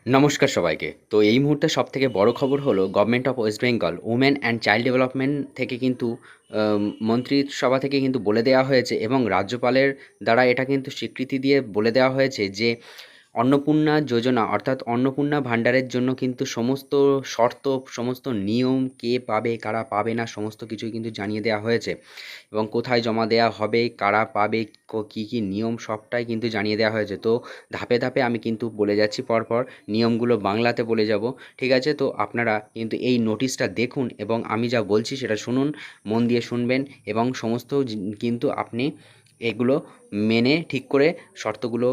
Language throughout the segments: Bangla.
নমস্কার সবাইকে। তো এই মুহূর্তে সবথেকে বড় খবর হলো government of West Bengal women and child development থেকে কিন্তু মন্ত্রিসভা থেকে কিন্তু বলে দেওয়া হয়েছে এবং রাজ্যপালের দ্বারা এটা কিন্তু স্বীকৃতি দিয়ে বলে দেওয়া হয়েছে যে অন্নপূর্ণা যোজনা অর্থাৎ অন্নপূর্ণা ভাণ্ডারের জন্য কিন্তু সমস্ত শর্ত, সমস্ত নিয়ম, কে পাবে কারা পাবে না সমস্ত কিছুই কিন্তু জানিয়ে দেওয়া হয়েছে এবং কোথায় জমা দেওয়া হবে, কারা পাবে, কী কী নিয়ম সবটাই কিন্তু জানিয়ে দেওয়া হয়েছে। তো ধাপে ধাপে আমি কিন্তু বলে যাচ্ছি পরপর, নিয়মগুলো বাংলাতে বলে যাব, ঠিক আছে? তো আপনারা কিন্তু এই নোটিশটা দেখুন এবং আমি যা বলছি সেটা শুনুন, মন দিয়ে শুনবেন এবং সমস্ত কিন্তু আপনি এগুলো মেনে ঠিক করে শর্তগুলো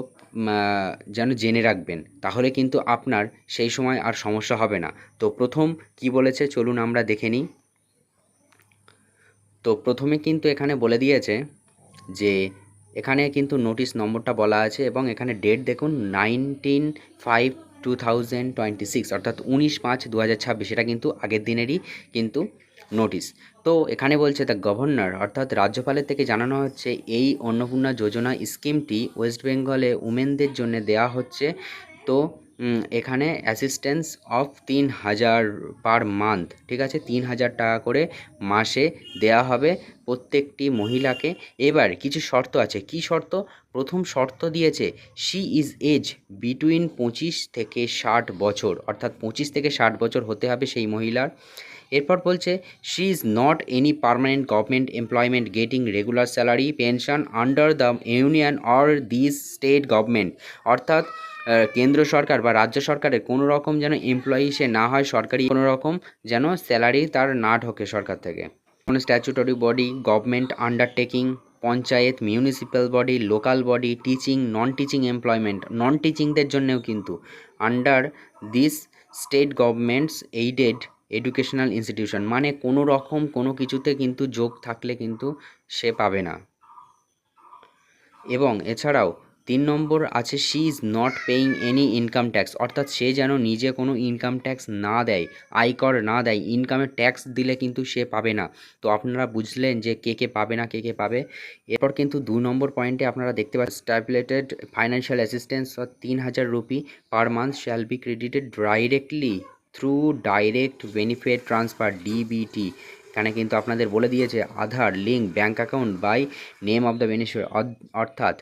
যেন জেনে রাখবেন, তাহলে কিন্তু আপনার সেই সময় আর সমস্যা হবে না। তো প্রথম কি বলেছে চলুন আমরা দেখে নিই। তো প্রথমে কিন্তু এখানে বলে দিয়েছে যে এখানে কিন্তু নোটিশ নম্বরটা বলা আছে এবং এখানে ডেট দেখুন 19/5/2026 অর্থাৎ 19/5/2026, এটা কিন্তু আগের দিনেরই কিন্তু নোটিশ। তো এখানে বলছে দ্য গভর্নর অর্থাৎ রাজ্যপালের থেকে জানানো হচ্ছে এই অন্নপূর্ণা যোজনা স্কিমটি ওয়েস্ট বেঙ্গলে উমেনদের জন্য দেওয়া হচ্ছে। তো এখানে অ্যাসিস্ট্যান্স অফ 3000 পার মান্থ, ঠিক আছে? 3000 টাকা করে মাসে দেয়া হবে প্রত্যেকটি মহিলাকে। এবার কিছু শর্ত আছে। কি শর্ত? প্রথম শর্ত দিয়েছে শি ইজ এজ বিটুইন 25 থেকে 60 বছর, অর্থাৎ 25 থেকে 60 বছর হতে হবে সেই মহিলার। এরপর বলছে she is not any permanent government employment getting regular salary pension under the union or this state government, অর্থাৎ কেন্দ্র সরকার বা রাজ্য সরকারের কোনো রকম যেন এমপ্লয়ি সে না হয়, সরকারি কোনো রকম যেন স্যালারি তার না ঢোকে সরকার থেকে। কোনো statutory body, government undertaking, panchayat, municipal body, local body, teaching, non teaching employment, non টিচিংদের জন্যেও কিন্তু under this state governments aided educational institution, মানে কোনো রকম কোনো কিছুতে কিন্তু যোগ থাকলে কিন্তু সে পাবে না। এবং এছাড়াও 3 নম্বর আছে she is not paying any income tax, অর্থাৎ সে যেন নিজে কোনো ইনকাম ট্যাক্স না দেয়, আয়কর না দেয়, ইনকামের ট্যাক্স দিলে কিন্তু সে পাবে না। তো আপনারা বুঝলেন যে কে কে পাবে না, কে কে পাবে। এরপর কিন্তু 2 নম্বর পয়েন্টে আপনারা দেখতে পাচ্ছেন stipulated financial assistance of 3000 rupee per month shall be credited directly through direct benefit transfer DBT. এখানে কিন্তু আপনাদের বলে দিয়েছে Aadhaar link bank account by name of the beneficiary, অর্থাৎ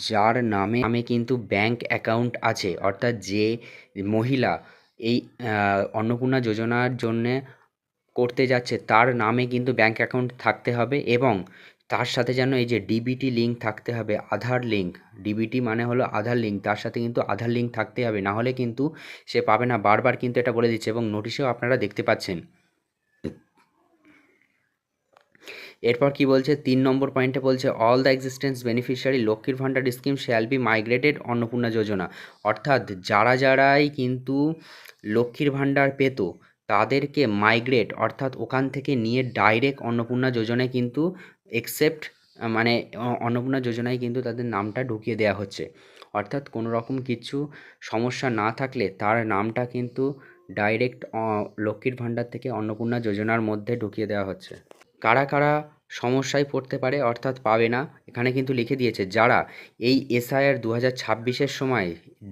যার নামে কিন্তু ব্যাঙ্ক অ্যাকাউন্ট আছে, অর্থাৎ যে মহিলা এই অন্নপূর্ণা যোজনার জন্যে করতে যাচ্ছে তার নামে কিন্তু ব্যাঙ্ক অ্যাকাউন্ট থাকতে হবে এবং তার সাথে যেন এই যে ডিবিটি লিঙ্ক থাকতে হবে, আধার লিঙ্ক। ডিবিটি মানে হলো আধার লিঙ্ক, তার সাথে কিন্তু আধার লিঙ্ক থাকতে হবে, না হলে কিন্তু সে পাবে না। বারবার কিন্তু এটা বলে দিচ্ছে এবং নোটিশেও আপনারা দেখতে পাচ্ছেন। এরপর কি বলছে 3 নম্বর পয়েন্টে বলছে all the existence beneficiary Lakshmir Bhandar scheme shall be migrated Annapurna Yojana, অর্থাৎ যারাই কিন্তু লক্ষ্মীর ভাণ্ডার পেত তাদেরকে মাইগ্রেট অর্থাৎ ওখান থেকে নিয়ে ডাইরেক্ট অন্নপূর্ণা যোজনায় কিন্তু একসেপ্ট, মানে অন্নপূর্ণা যোজনায় কিন্তু তাদের নামটা ঢুকিয়ে দেওয়া হচ্ছে। অর্থাৎ কোনো রকম কিছু সমস্যা না থাকলে তার নামটা কিন্তু ডাইরেক্ট লক্ষ্মীর ভাণ্ডার থেকে অন্নপূর্ণা যোজনার মধ্যে ঢুকিয়ে দেওয়া হচ্ছে। কারা কারা সমস্যায় পড়তে পারে অর্থাৎ পাবে না, এখানে কিন্তু লিখে দিয়েছে যারা এই এসআইআর 2026-এর সময়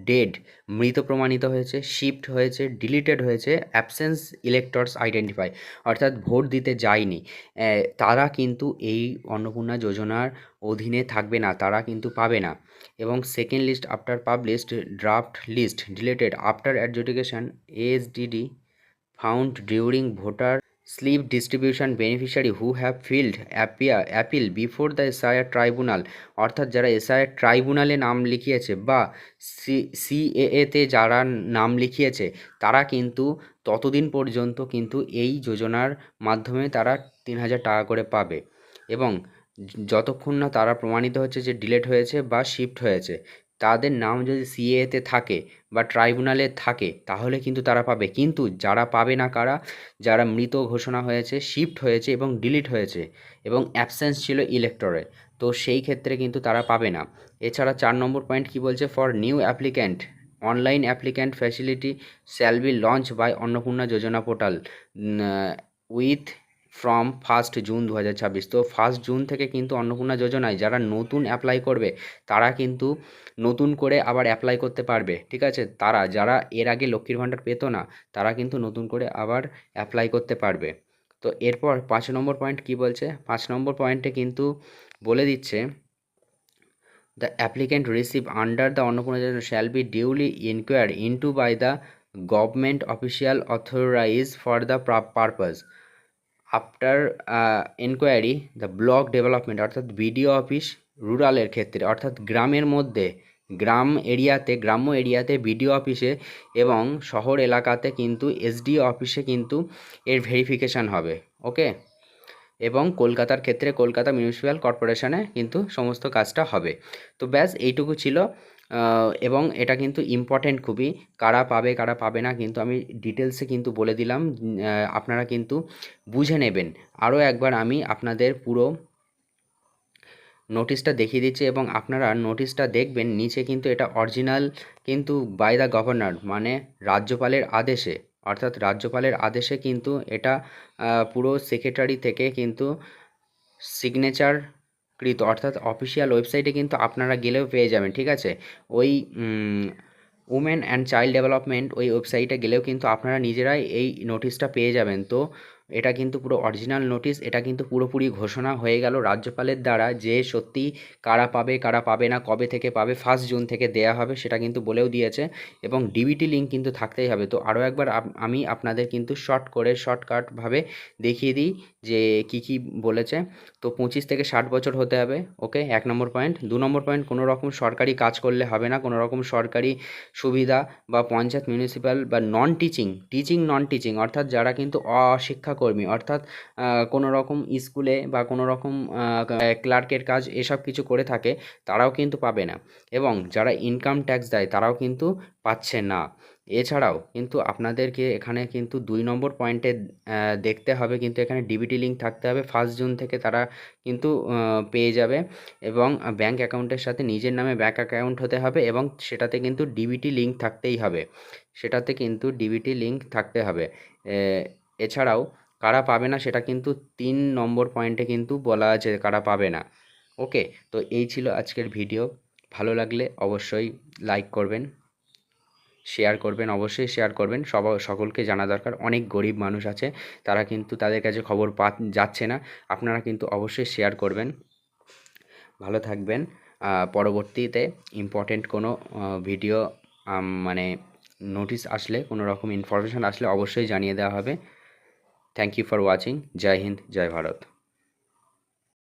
ডেড, মৃত প্রমাণিত হয়েছে, শিফট হয়েছে, ডিলিটেড হয়েছে, অ্যাবসেন্স ইলেক্টরস আইডেন্টিফাই, অর্থাৎ ভোট দিতে যায়নি, তারা কিন্তু এই অন্নপূর্ণা যোজনার অধীনে থাকবে না, তারা কিন্তু পাবে না। এবং second list after published draft list deleted after adjudication ASDD found during voter slip distribution beneficiary who have filed appeal before the SIR tribunal, অর্থাৎ যারা এসআইআর ট্রাইব্যুনালে নাম লিখিয়েছে বা সিএএতে যারা নাম লিখিয়েছে তারা কিন্তু ততদিন পর্যন্ত কিন্তু এই যোজনার মাধ্যমে তারা 3000 টাকা করে পাবে এবং যতক্ষণ না তারা প্রমাণিত হচ্ছে যে ডিলেট হয়েছে বা শিফট হয়েছে, তাদের নাম যদি সিএতে থাকে বা ট্রাইব্যুনালে থাকে তাহলে কিন্তু তারা পাবে। কিন্তু যারা পাবে না কারা? যারা মৃত ঘোষণা হয়েছে, শিফট হয়েছে এবং ডিলিট হয়েছে এবং অ্যাবসেন্স ছিল ইলেক্টরে, তো সেই ক্ষেত্রে কিন্তু তারা পাবে না। এছাড়া 4 নম্বর পয়েন্ট কি বলছে for new applicant online applicant facility shall be launch by Annapurna Yojana portal with from 1 June 2026। তো 1 জুন থেকে কিন্তু অন্নপূর্ণা যোজনায় যারা নতুন অ্যাপ্লাই করবে তারা কিন্তু নতুন করে আবার অ্যাপ্লাই করতে পারবে, ঠিক আছে। তারা যারা এর আগে লক্ষ্মীর ভাণ্ডার পেত না তারা কিন্তু নতুন করে আবার অ্যাপ্লাই করতে পারবে। তো এরপর 5 নম্বর পয়েন্ট কি বলছে, 5 নম্বর পয়েন্টে কিন্তু বলে দিচ্ছে the applicant receive under the Annapurna Yojana shall be duly inquired into by the government official authorized for the purpose. After inquiry the block development অর্থাৎ বিডিও অফিস রুরালের ক্ষেত্রে অর্থাৎ গ্রামের মধ্যে গ্রাম্য এরিয়াতে বিডিও অফিসে এবং শহর এলাকাতে কিন্তু এসডিও অফিসে কিন্তু এর ভেরিফিকেশান হবে, ওকে। এবং কলকাতার ক্ষেত্রে কলকাতা মিউনিসিপ্যাল কর্পোরেশনে কিন্তু সমস্ত কাজটা হবে। তো ব্যাস এইটুকু ছিল, এবং এটা কিন্তু ইম্পর্টেন্ট খুবই, কারা পাবে কারা পাবে না কিন্তু আমি ডিটেলসে কিন্তু বলে দিলাম, আপনারা কিন্তু বুঝে নেবেন। আরও একবার আমি আপনাদের পুরো নোটিশটা দেখিয়ে দিচ্ছি এবং আপনারা নোটিশটা দেখবেন, নিচে কিন্তু এটা অরিজিনাল কিন্তু বাই দ্য গভর্নর মানে রাজ্যপালের আদেশে, অর্থাৎ রাজ্যপালের আদেশে কিন্তু এটা পুরো সেক্রেটারি থেকে কিন্তু সিগনেচার কৃত, অর্থাৎ অফিসিয়াল ওয়েবসাইটে কিন্তু আপনারা গেলেও পেয়ে যাবেন, ঠিক আছে। ওই উমেন অ্যান্ড চাইল্ড ডেভেলপমেন্ট ওই ওয়েবসাইটে গেলেও কিন্তু আপনারা নিজেরাই এই নোটিশটা পেয়ে যাবেন। তো এটা কিন্তু পুরো অরিজিনাল নোটিশ, এটা কিন্তু পুরোপুরি ঘোষণা হয়ে গেল রাজ্যপালের দ্বারা যে সত্যি কারা পাবে কারা পাবে না, কবে থেকে পাবে, 1 জুন থেকে দেয়া হবে সেটা কিন্তু বলেও দিয়েছে, এবং ডিবিটি লিঙ্ক কিন্তু থাকতেই হবে। তো আরও একবার আমি আপনাদের কিন্তু শর্টকাটভাবে দেখিয়ে দিই যে কি কি বলেছে। তো 25 থেকে 60 বছর হতে হবে, ওকে, 1 নম্বর পয়েন্ট। 2 নম্বর পয়েন্ট, কোনো রকম সরকারি কাজ করলে হবে না, কোনো রকম সরকারি সুবিধা বা পঞ্চায়েত মিউনিসিপ্যাল বা নন টিচিং অর্থাৎ যারা কিন্তু অশিক্ষাকর্মী, অর্থাৎ কোনো রকম স্কুলে বা কোনো রকম ক্লার্কের কাজ এসব কিছু করে থাকে তারাও কিন্তু পাবে না, এবং যারা ইনকাম ট্যাক্স দেয় তারাও কিন্তু পাচ্ছে না। এছাড়াও কিন্তু আপনাদেরকে এখানে কিন্তু 2 নম্বর পয়েন্টে দেখতে হবে, কিন্তু এখানে ডিবিটি লিঙ্ক থাকতে হবে, 1 জুন থেকে তারা কিন্তু পেয়ে যাবে, এবং ব্যাঙ্ক অ্যাকাউন্টের সাথে নিজের নামে ব্যাঙ্ক অ্যাকাউন্ট হতে হবে, এবং সেটাতে কিন্তু ডিবিটি লিঙ্ক থাকতেই হবে, সেটাতে কিন্তু ডিবিটি লিঙ্ক থাকতে হবে। এছাড়াও কারা পাবে না সেটা কিন্তু 3 নম্বর পয়েন্টে কিন্তু বলা আছে কারা পাবে না, ওকে। তো এই ছিল আজকের ভিডিও, ভালো লাগলে অবশ্যই লাইক করবেন, শেয়ার করবেন, অবশ্যই শেয়ার করবেন, সকলকে জানা দরকার, অনেক গরিব মানুষ আছে তারা কিন্তু তাদের কাছে খবর যাচ্ছে না, আপনারা কিন্তু অবশ্যই শেয়ার করবেন। ভালো থাকবেন, পরবর্তীতে ইম্পর্টেন্ট কোনো ভিডিও মানে নোটিশ আসলে, কোনো রকম ইনফরমেশান আসলে অবশ্যই জানিয়ে দেওয়া হবে। Thank you for watching. জয় হিন্দ, জয় ভারত।